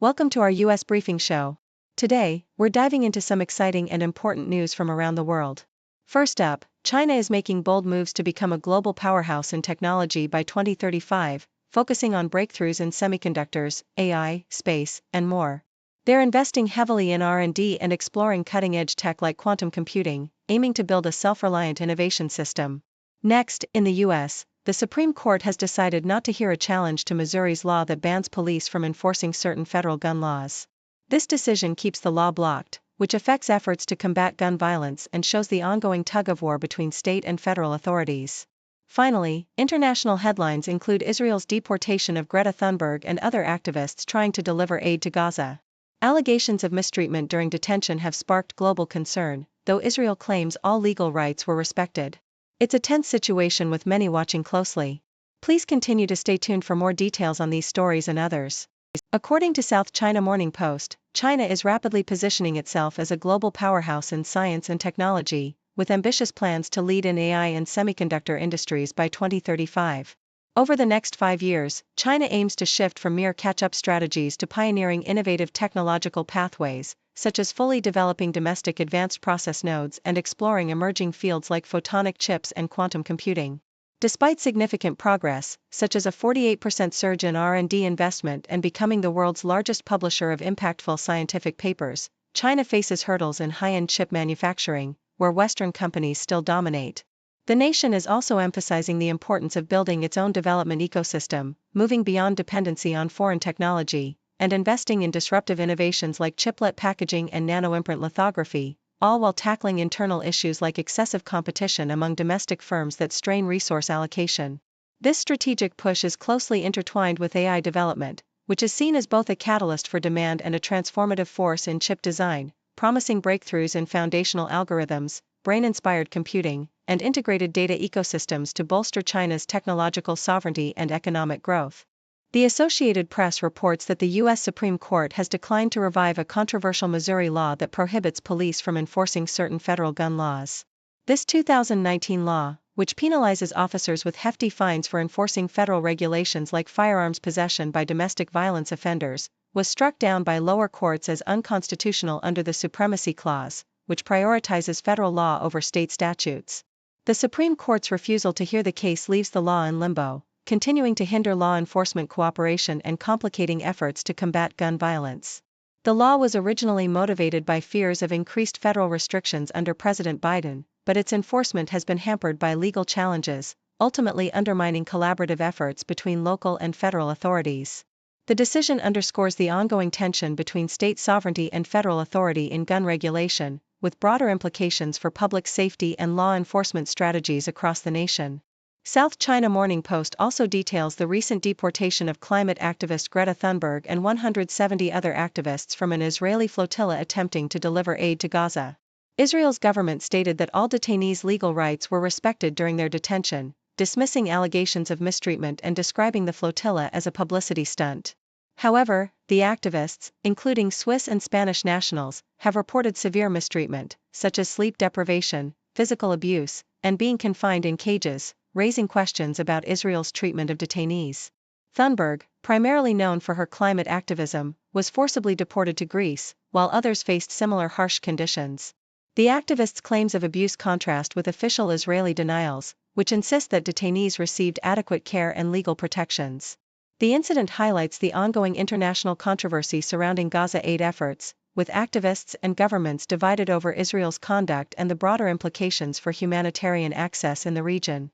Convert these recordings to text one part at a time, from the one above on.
Welcome to our U.S. Briefing Show. Today, we're diving into some exciting and important news from around the world. First up, China is making bold moves to become a global powerhouse in technology by 2035, focusing on breakthroughs in semiconductors, AI, space, and more. They're investing heavily in R&D and exploring cutting-edge tech like quantum computing, aiming to build a self-reliant innovation system. Next, in the U.S., the Supreme Court has decided not to hear a challenge to Missouri's law that bans police from enforcing certain federal gun laws. This decision keeps the law blocked, which affects efforts to combat gun violence and shows the ongoing tug-of-war between state and federal authorities. Finally, international headlines include Israel's deportation of Greta Thunberg and other activists trying to deliver aid to Gaza. Allegations of mistreatment during detention have sparked global concern, though Israel claims all legal rights were respected. It's a tense situation with many watching closely. Please continue to stay tuned for more details on these stories and others. According to South China Morning Post, China is rapidly positioning itself as a global powerhouse in science and technology, with ambitious plans to lead in AI and semiconductor industries by 2035. Over the next 5 years, China aims to shift from mere catch-up strategies to pioneering innovative technological pathways, such as fully developing domestic advanced process nodes and exploring emerging fields like photonic chips and quantum computing. Despite significant progress, such as a 48% surge in R&D investment and becoming the world's largest publisher of impactful scientific papers, China faces hurdles in high-end chip manufacturing, where Western companies still dominate. The nation is also emphasizing the importance of building its own development ecosystem, moving beyond dependency on foreign technology, and investing in disruptive innovations like chiplet packaging and nanoimprint lithography, all while tackling internal issues like excessive competition among domestic firms that strain resource allocation. This strategic push is closely intertwined with AI development, which is seen as both a catalyst for demand and a transformative force in chip design, promising breakthroughs in foundational algorithms, brain-inspired computing, and integrated data ecosystems to bolster China's technological sovereignty and economic growth. The Associated Press reports that the U.S. Supreme Court has declined to revive a controversial Missouri law that prohibits police from enforcing certain federal gun laws. This 2019 law, which penalizes officers with hefty fines for enforcing federal regulations like firearms possession by domestic violence offenders, was struck down by lower courts as unconstitutional under the Supremacy Clause, which prioritizes federal law over state statutes. The Supreme Court's refusal to hear the case leaves the law in limbo, continuing to hinder law enforcement cooperation and complicating efforts to combat gun violence. The law was originally motivated by fears of increased federal restrictions under President Biden, but its enforcement has been hampered by legal challenges, ultimately undermining collaborative efforts between local and federal authorities. The decision underscores the ongoing tension between state sovereignty and federal authority in gun regulation, with broader implications for public safety and law enforcement strategies across the nation. South China Morning Post also details the recent deportation of climate activist Greta Thunberg and 170 other activists from an Israeli flotilla attempting to deliver aid to Gaza. Israel's government stated that all detainees' legal rights were respected during their detention, dismissing allegations of mistreatment and describing the flotilla as a publicity stunt. However, the activists, including Swiss and Spanish nationals, have reported severe mistreatment, such as sleep deprivation, physical abuse, and being confined in cages, raising questions about Israel's treatment of detainees. Thunberg, primarily known for her climate activism, was forcibly deported to Greece, while others faced similar harsh conditions. The activists' claims of abuse contrast with official Israeli denials, which insist that detainees received adequate care and legal protections. The incident highlights the ongoing international controversy surrounding Gaza aid efforts, with activists and governments divided over Israel's conduct and the broader implications for humanitarian access in the region.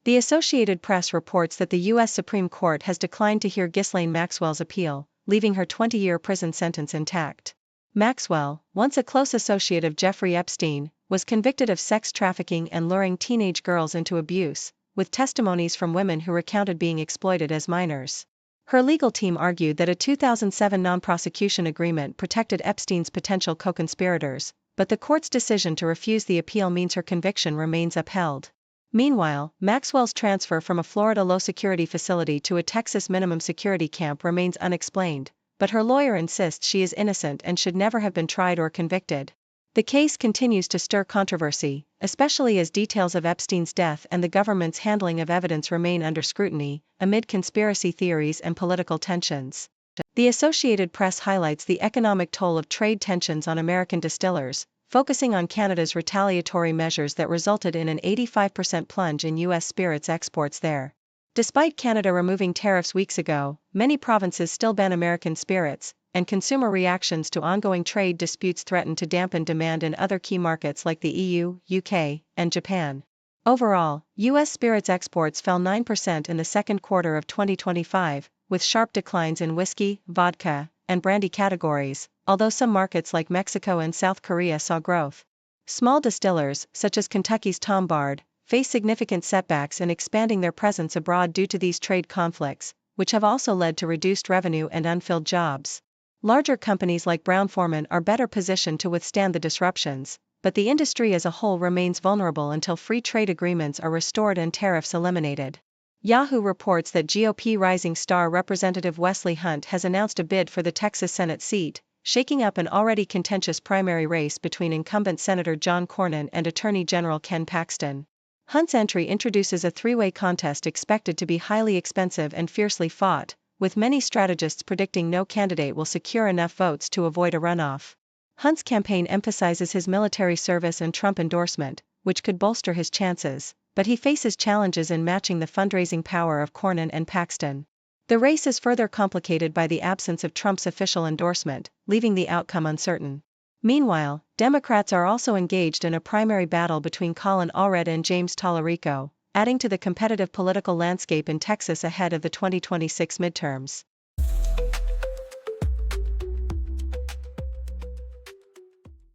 The Associated Press reports that the U.S. Supreme Court has declined to hear Ghislaine Maxwell's appeal, leaving her 20-year prison sentence intact. Maxwell, once a close associate of Jeffrey Epstein, was convicted of sex trafficking and luring teenage girls into abuse, with testimonies from women who recounted being exploited as minors. Her legal team argued that a 2007 non-prosecution agreement protected Epstein's potential co-conspirators, but the court's decision to refuse the appeal means her conviction remains upheld. Meanwhile, Maxwell's transfer from a Florida low-security facility to a Texas minimum security camp remains unexplained, but her lawyer insists she is innocent and should never have been tried or convicted. The case continues to stir controversy, especially as details of Epstein's death and the government's handling of evidence remain under scrutiny, amid conspiracy theories and political tensions. The Associated Press highlights the economic toll of trade tensions on American distillers, focusing on Canada's retaliatory measures that resulted in an 85% plunge in U.S. spirits exports there. Despite Canada removing tariffs weeks ago, many provinces still ban American spirits, and consumer reactions to ongoing trade disputes threaten to dampen demand in other key markets like the EU, UK, and Japan. Overall, U.S. spirits exports fell 9% in the second quarter of 2025, with sharp declines in whiskey, vodka, and brandy categories, although some markets like Mexico and South Korea saw growth. Small distillers, such as Kentucky's Tom Bard, face significant setbacks in expanding their presence abroad due to these trade conflicts, which have also led to reduced revenue and unfilled jobs. Larger companies like Brown-Forman are better positioned to withstand the disruptions, but the industry as a whole remains vulnerable until free trade agreements are restored and tariffs eliminated. Yahoo reports that GOP rising star Representative Wesley Hunt has announced a bid for the Texas Senate seat, shaking up an already contentious primary race between incumbent Senator John Cornyn and Attorney General Ken Paxton. Hunt's entry introduces a three-way contest expected to be highly expensive and fiercely fought, with many strategists predicting no candidate will secure enough votes to avoid a runoff. Hunt's campaign emphasizes his military service and Trump endorsement, which could bolster his chances, but he faces challenges in matching the fundraising power of Cornyn and Paxton. The race is further complicated by the absence of Trump's official endorsement, leaving the outcome uncertain. Meanwhile, Democrats are also engaged in a primary battle between Colin Allred and James Tallarico, adding to the competitive political landscape in Texas ahead of the 2026 midterms.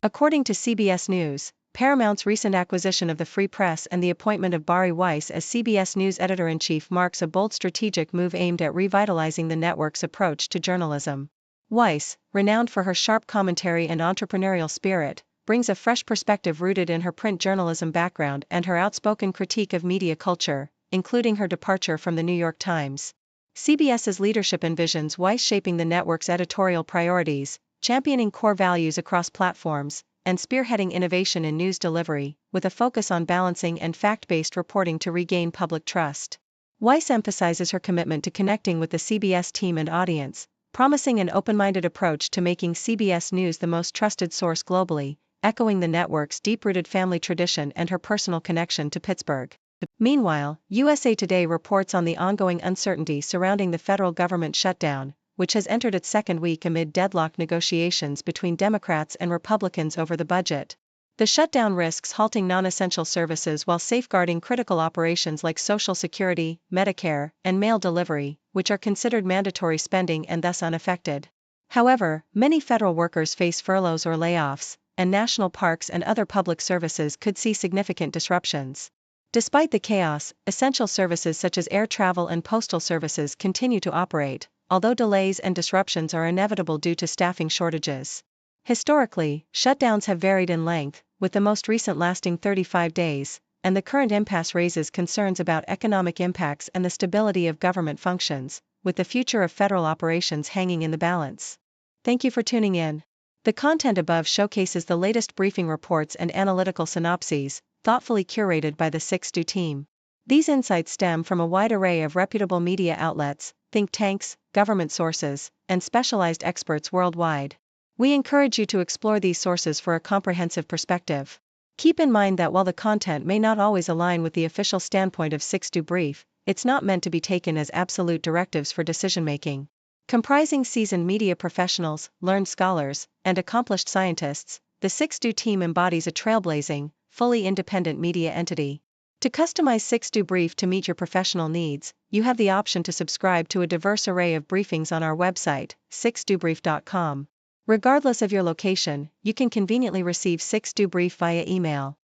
According to CBS News, Paramount's recent acquisition of the Free Press and the appointment of Bari Weiss as CBS News editor-in-chief marks a bold strategic move aimed at revitalizing the network's approach to journalism. Weiss, renowned for her sharp commentary and entrepreneurial spirit, brings a fresh perspective rooted in her print journalism background and her outspoken critique of media culture, including her departure from the New York Times. CBS's leadership envisions Weiss shaping the network's editorial priorities, championing core values across platforms, and spearheading innovation in news delivery, with a focus on balancing and fact-based reporting to regain public trust. Weiss emphasizes her commitment to connecting with the CBS team and audience, promising an open-minded approach to making CBS News the most trusted source globally, echoing the network's deep-rooted family tradition and her personal connection to Pittsburgh. Meanwhile, USA Today reports on the ongoing uncertainty surrounding the federal government shutdown, which has entered its second week amid deadlocked negotiations between Democrats and Republicans over the budget. The shutdown risks halting non-essential services while safeguarding critical operations like Social Security, Medicare, and mail delivery, which are considered mandatory spending and thus unaffected. However, many federal workers face furloughs or layoffs, and national parks and other public services could see significant disruptions. Despite the chaos, essential services such as air travel and postal services continue to operate, although delays and disruptions are inevitable due to staffing shortages. Historically, shutdowns have varied in length, with the most recent lasting 35 days, and the current impasse raises concerns about economic impacts and the stability of government functions, with the future of federal operations hanging in the balance. Thank you for tuning in. The content above showcases the latest briefing reports and analytical synopses, thoughtfully curated by the 6Do team. These insights stem from a wide array of reputable media outlets, think tanks, government sources, and specialized experts worldwide. We encourage you to explore these sources for a comprehensive perspective. Keep in mind that while the content may not always align with the official standpoint of 6Do Brief, it's not meant to be taken as absolute directives for decision-making. Comprising seasoned media professionals, learned scholars, and accomplished scientists, the 6Do team embodies a trailblazing, fully independent media entity. To customize 6Do Brief to meet your professional needs, you have the option to subscribe to a diverse array of briefings on our website, 6dobrief.com. Regardless of your location, you can conveniently receive 6Do Brief via email.